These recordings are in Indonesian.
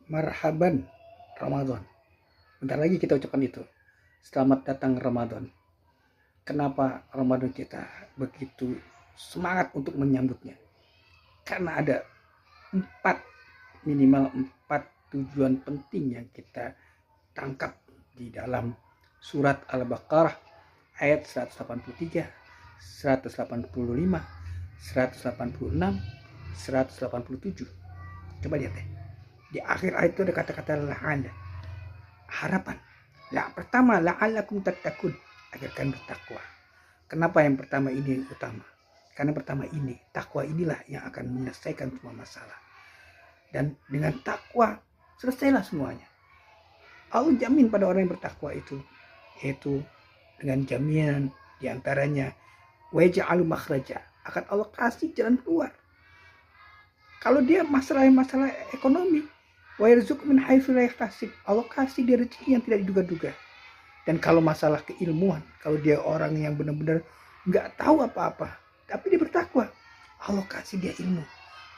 Marhaban Ramadan. Bentar lagi kita ucapkan itu. Selamat datang Ramadan. Kenapa Ramadan kita begitu semangat untuk menyambutnya? Karena ada minimal empat tujuan penting yang kita tangkap di dalam surat Al-Baqarah ayat 183, 185, 186, 187. Coba lihat deh. Di akhir ayat itu ada kata-kata la'ala, harapan. Pertama, la'allakum tattaqun, agar kalian bertakwa. Kenapa yang pertama ini utama? Karena pertama ini, takwa inilah yang akan menyelesaikan semua masalah. Dan dengan takwa, selesailah semuanya. Allah jamin pada orang yang bertakwa itu, yaitu dengan jaminan diantaranya, waja'alu makhraja, akan Allah kasih jalan keluar. Kalau dia masalah ekonomi, wa yarzuq min haitsu la yahtasib, Allah kasih dia rezeki yang tidak diduga-duga. Dan kalau masalah keilmuan, kalau dia orang yang benar-benar nggak tahu apa-apa, tapi dia bertakwa, Allah kasih dia ilmu.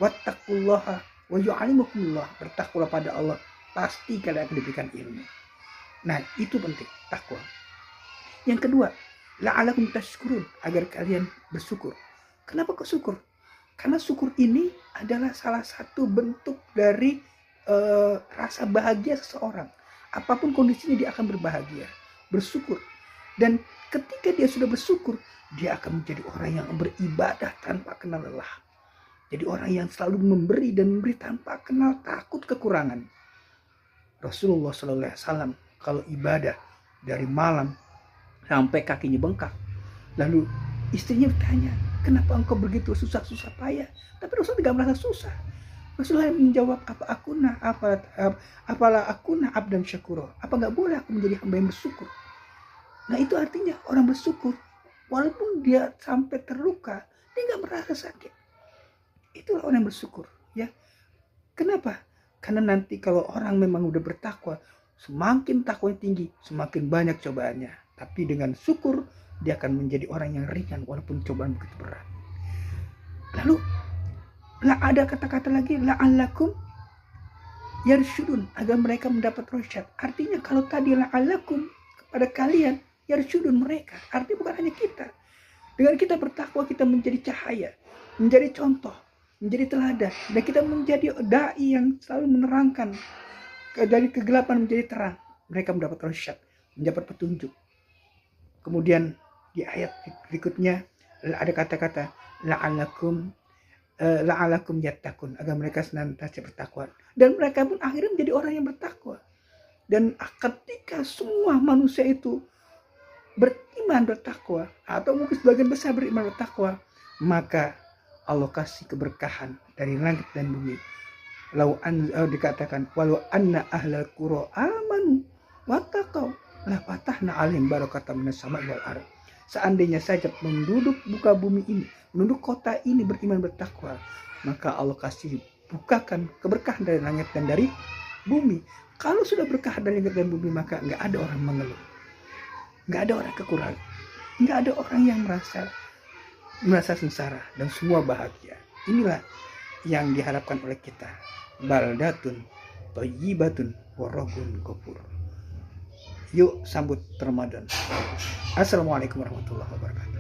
Wattaqullaha wa yu'allimukumullah, bertakwalah pada Allah, pasti kalian akan diberikan ilmu. Nah, itu penting, takwa. Yang kedua, la'alakum tashkurun, agar kalian bersyukur. Kenapa kok syukur? Karena syukur ini adalah salah satu bentuk dari rasa bahagia seseorang. Apapun kondisinya dia akan berbahagia, bersyukur. Dan ketika dia sudah bersyukur, dia akan menjadi orang yang beribadah tanpa kenal lelah. Jadi orang yang selalu memberi dan memberi tanpa kenal takut kekurangan. Rasulullah SAW kalau ibadah dari malam sampai kakinya bengkak, lalu istrinya bertanya, kenapa engkau begitu susah payah? Tapi Rasul tidak merasa susah. Rasulullah menjawab, apalah akuna abdan syakuro, apa nggak boleh aku menjadi hamba yang bersyukur? Nah, itu artinya orang bersyukur walaupun dia sampai terluka, dia nggak merasa sakit. Itulah orang yang bersyukur, ya. Kenapa? Karena nanti kalau orang memang udah bertakwa, semakin takwanya tinggi, semakin banyak cobaannya. Tapi dengan syukur, dia akan menjadi orang yang ringan walaupun cobaan begitu berat. Lalu ada kata-kata lagi, la'allakum yarsyudun, agar mereka mendapat rasyad. Artinya kalau tadi la'allakum kepada kalian, yarsyudun mereka, artinya bukan hanya kita. Dengan kita bertakwa, kita menjadi cahaya, menjadi contoh, menjadi teladan, dan kita menjadi dai yang selalu menerangkan dari kegelapan menjadi terang. Mereka mendapat rasyad, mendapat petunjuk. Kemudian di ayat berikutnya ada kata-kata la'alakum yattaqun, agar mereka senantiasa bertakwa. Dan mereka pun akhirnya menjadi orang yang bertakwa. Dan ketika semua manusia itu beriman bertakwa, atau mungkin sebagian besar beriman bertakwa, maka Allah kasih keberkahan dari langit dan bumi. Dikatakan walau anna ahlal qura amanu wattaqau la fatahna alaihim barakatan minas sama'i wal ardh. Seandainya saja penduduk muka bumi ini, penduduk kota ini beriman bertakwa, maka Allah kasih bukakan keberkahan dari langit dan dari bumi. Kalau sudah berkah dari langit dan bumi, maka nggak ada orang mengeluh, nggak ada orang kekurangan, nggak ada orang yang merasa sengsara, dan semua bahagia. Inilah yang diharapkan oleh kita. Baldatun thayyibatun wa rabbun ghafur. Yuk sambut Ramadan. Assalamualaikum warahmatullahi wabarakatuh.